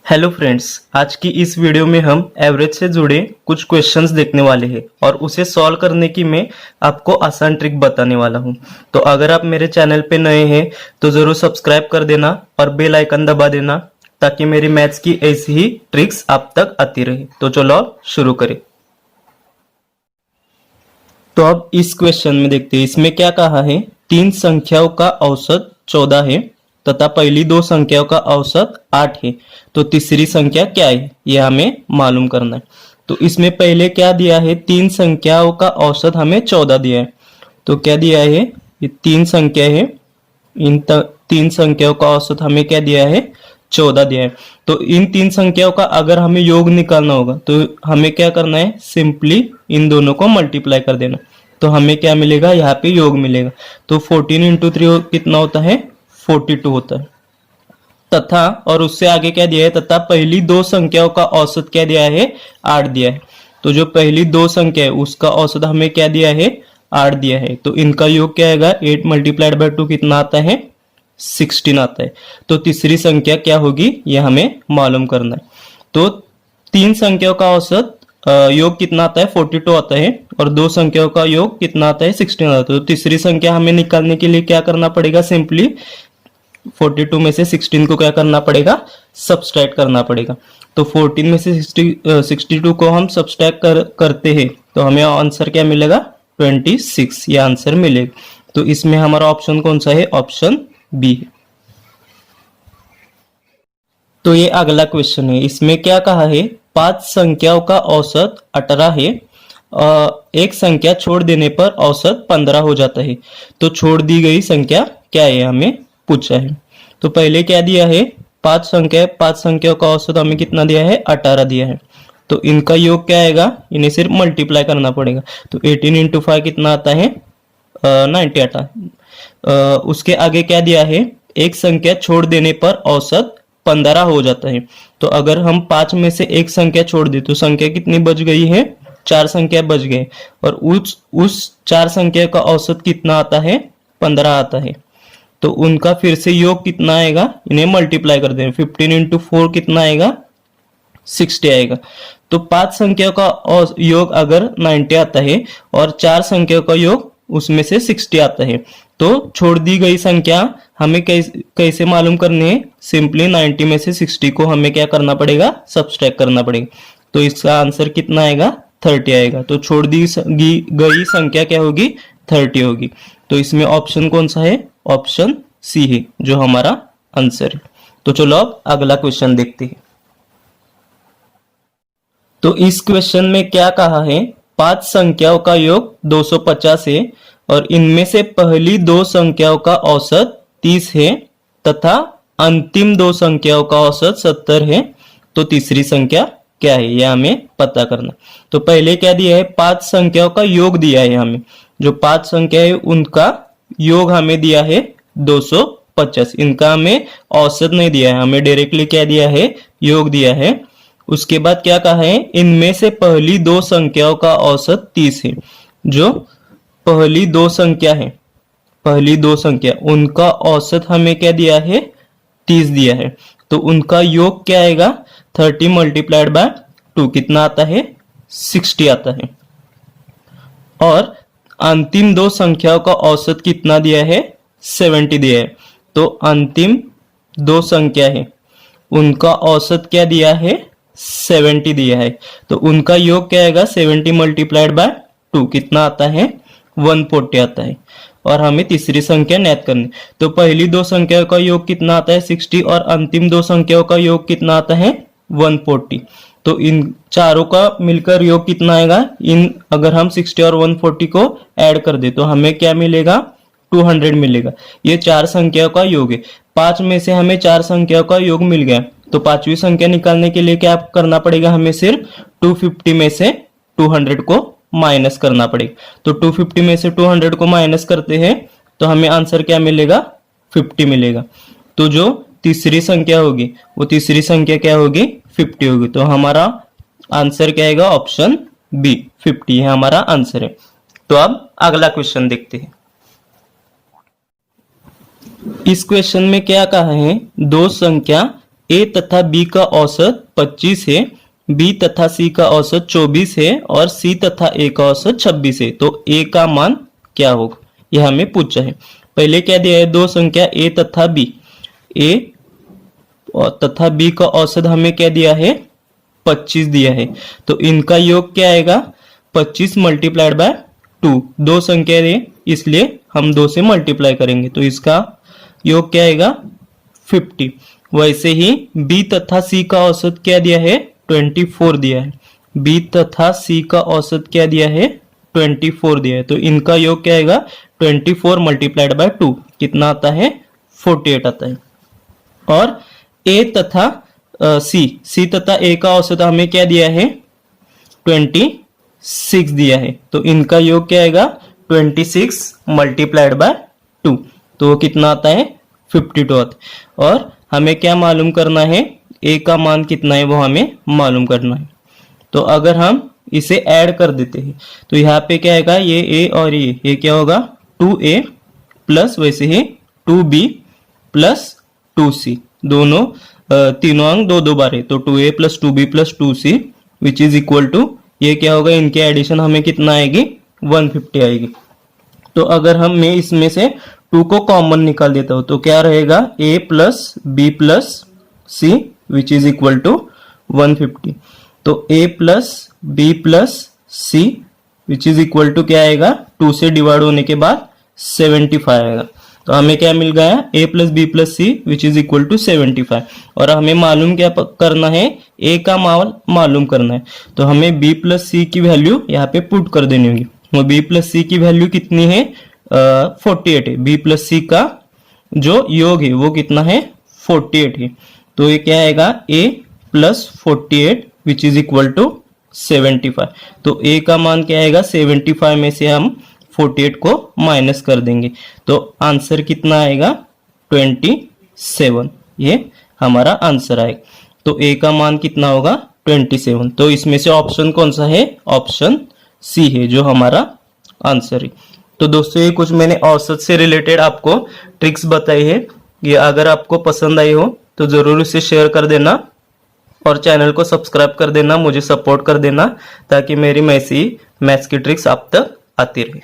Hello friends, आज की इस वीडियो में हम एवरेज से जुड़े कुछ क्वेश्चंस देखने वाले हैं और उसे सॉल्व करने की मैं आपको आसान ट्रिक बताने वाला हूं। तो अगर आप मेरे चैनल पे नए हैं तो जरूर सब्सक्राइब कर देना और बेल आइकन दबा देना ताकि मेरी मैथ्स की ऐसी ही ट्रिक्स आप तक आती रहे। तो चलो अब शुरू करें। तो अब इस क्वेश्चन में देखते हैं, इसमें क्या कहा है। तीन संख्याओं का औसत 14 है तथा पहली दो संख्याओं का औसत 8 है, तो तीसरी संख्या क्या है यह हमें मालूम करना है। तो इसमें पहले क्या दिया है, तीन संख्याओं का औसत हमें 14 दिया है। तो क्या दिया है, ये तीन संख्या है, तीन संख्याओं का औसत हमें क्या दिया है, 14 दिया है। तो इन तीन संख्याओं का अगर हमें योग निकालना होगा तो हमें क्या करना है, सिंपली इन दोनों को मल्टीप्लाई कर देना। तो हमें क्या मिलेगा, यहाँ पे योग मिलेगा। तो 14 इंटू 3 कितना होता है, 42 होता है। तथा और उससे आगे क्या दिया है, तथा पहली दो संख्याओं का औसत क्या दिया है, 8 दिया है। तो जो पहली दो संख्या है उसका औसत हमें क्या दिया है, 8 दिया है। तो इनका योग क्या आएगा, 8 मल्टीप्लाइड बाय 2 कितना आता है, 16 आता है। तो तीसरी संख्या क्या होगी यह हमें मालूम करना है। तो तीन संख्याओं का औसत योग कितना आता है, 42 आता है, और दो संख्याओं का योग कितना आता है, 16 आता है। तो तीसरी संख्या हमें निकालने के लिए क्या करना पड़ेगा, सिंपली 42 में से 16 को क्या करना पड़ेगा, सब्सट्रैक्ट करना पड़ेगा। तो 14 में से 62 को हम सब्सट्रैक्ट करते हैं तो हमें आंसर क्या मिलेगा, 26, ये आंसर मिलेगा। तो इसमें हमारा ऑप्शन कौन सा है, ऑप्शन बी है। तो ये अगला क्वेश्चन है, इसमें क्या कहा है, पांच संख्याओं का औसत 18 है, एक संख्या छोड़ देने पर औसत 15 हो जाता है। तो छोड़ दी गई संख्या क्या है, हमें पूछा है। तो पहले क्या दिया है, पांच संख्याओं का औसत हमें कितना दिया है, 18 दिया है। तो इनका योग क्या आएगा, इन्हें सिर्फ मल्टीप्लाई करना पड़ेगा। तो 18 इंटू 5 कितना आता है, 90 आता है। उसके आगे क्या दिया है, एक संख्या छोड़ देने पर औसत 15 हो जाता है। तो अगर हम 5 में से एक संख्या छोड़ दे तो संख्या कितनी बच गई है, 4 संख्या बच गए, और उस 4 संख्या का औसत कितना आता है, 15 आता है। तो उनका फिर से योग कितना आएगा, इन्हें मल्टीप्लाई कर दें। 15 इंटू 4 कितना आएगा, 60 आएगा। तो 5 संख्या का योग अगर 90 आता है और 4 संख्या का योग उसमें से 60 आता है, तो छोड़ दी गई संख्या हमें कैसे मालूम करनी है, सिंपली 90 में से 60 को हमें क्या करना पड़ेगा, सब्सट्रैक्ट करना पड़ेगा। तो इसका आंसर कितना आएगा, 30 आएगा। तो छोड़ दी गई संख्या क्या होगी, 30 होगी। तो इसमें ऑप्शन कौन सा है, ऑप्शन सी है जो हमारा आंसर है। तो चलो अब अगला क्वेश्चन देखते हैं। तो इस क्वेश्चन में क्या कहा है, पांच संख्याओं का योग 250 है और इनमें से पहली दो संख्याओं का औसत 30 है तथा अंतिम दो संख्याओं का औसत 70 है। तो तीसरी संख्या क्या है, यह हमें पता करना। तो पहले क्या दिया है, पांच संख्याओं का योग दिया है हमें। जो पांच संख्या है उनका योग हमें दिया है 250। इनका हमें औसत नहीं दिया है, हमें डायरेक्टली क्या दिया है, योग दिया है। उसके बाद क्या कहा है, इनमें से पहली दो संख्याओं का औसत 30 है। जो पहली दो संख्या है, पहली दो संख्या उनका औसत हमें क्या दिया है, 30 दिया है। तो उनका योग क्या आएगा, 30 मल्टीप्लाइड बाय 2 कितना आता है, 60 आता है। और अंतिम दो संख्याओं का औसत कितना दिया है, 70 दिया है। तो अंतिम दो संख्या है उनका औसत क्या दिया है, 70 दिया है। तो उनका योग क्या आएगा, 70 मल्टीप्लाइड बाय 2 कितना आता है, 140 आता है। और हमें तीसरी संख्या ज्ञात करनी। तो पहली दो संख्याओं का योग कितना आता है, 60, और अंतिम दो संख्याओं का योग कितना आता है, 140। तो इन चारों का मिलकर योग कितना आएगा, इन अगर हम 60 और 140 को ऐड कर दे तो हमें क्या मिलेगा, 200 मिलेगा। ये चार संख्याओं का योग है। 5 में से हमें चार संख्याओं का योग मिल गया, तो पांचवी संख्या निकालने के लिए क्या करना पड़ेगा, हमें सिर्फ 250 में से 200 को माइनस करना पड़ेगा। तो 250 में से 200 को माइनस करते हैं तो हमें आंसर क्या मिलेगा, 50 मिलेगा। तो जो तीसरी संख्या होगी वो तीसरी संख्या क्या होगी, 50 होगी। तो हमारा आंसर क्या आएगा, ऑप्शन बी, 50 है हमारा आंसर है। तो अब अगला क्वेश्चन देखते हैं। इस क्वेश्चन में क्या कहा है, दो संख्या ए तथा बी का औसत 25 है, बी तथा सी का औसत 24 है और सी तथा ए का औसत 26 है। तो ए का मान क्या होगा, यह हमें पूछा है। पहले क्या दिया है, दो संख्या ए तथा बी, ए तथा बी का औसत हमें क्या दिया है, 25 दिया है। तो इनका योग क्या आएगा, 25 मल्टीप्लाइड बाय 2, दो संख्या है इसलिए हम 2 से मल्टीप्लाई करेंगे, तो इसका योग क्या आएगा 50। वैसे ही बी तथा सी का औसत क्या दिया है, 24 दिया है। बी तथा सी का औसत क्या दिया है, 24 दिया है। तो इनका योग क्या आएगा, 24 मल्टीप्लाइड बाय 2 कितना आता है, 48 आता है। और ए तथा सी तथा ए का औसत हमें क्या दिया है, 26 दिया है। तो इनका योग क्या आएगा, 26 मल्टीप्लाइड बाय 2, तो कितना आता है, 52 आता है। और हमें क्या मालूम करना है, ए का मान कितना है वो हमें मालूम करना है। तो अगर हम इसे ऐड कर देते हैं तो यहाँ पे क्या आएगा, ये ए और ये क्या होगा 2a प्लस वैसे ही 2b प्लस 2c, दोनों तीनों अंक दो दो बार है, तो 2a plus 2b plus 2c which is equal to, ये क्या होगा, इनके एडिशन हमें कितना आएगी, 150 आएगी। तो अगर मैं इसमें से 2 को कॉमन निकाल देता हूं तो क्या रहेगा, a plus b plus c which is equal to 150। तो a plus b plus c which is equal to क्या आएगा, 2 से डिवाइड होने के बाद 75 आएगा। तो हमें क्या मिल गया, a plus B plus C which is equal to 75। और हमें मालूम क्या करना है, a का मान मालूम करना है। तो हमें b प्लस सी की वैल्यू यहाँ पे पुट कर देनी होगी। वो b प्लस सी की वैल्यू कितनी है, 48 है। b प्लस सी का जो योग है वो कितना है, 48 है। तो ये क्या आएगा, a plus 48 which is equal to 75। तो a का मान क्या आएगा, 75 में से हम 48 को माइनस कर देंगे तो आंसर कितना आएगा, 27। ये हमारा आंसर आएगा। तो a का मान कितना होगा, 27। तो इसमें से ऑप्शन कौन सा है, ऑप्शन सी है जो हमारा आंसर है। तो दोस्तों ये कुछ मैंने औसत से रिलेटेड आपको ट्रिक्स बताई है। ये अगर आपको पसंद आई हो तो जरूर इसे शेयर कर देना और चैनल को सब्सक्राइब कर देना, मुझे सपोर्ट कर देना ताकि मेरी ऐसी मैथ्स की ट्रिक्स आप तक आती रहे।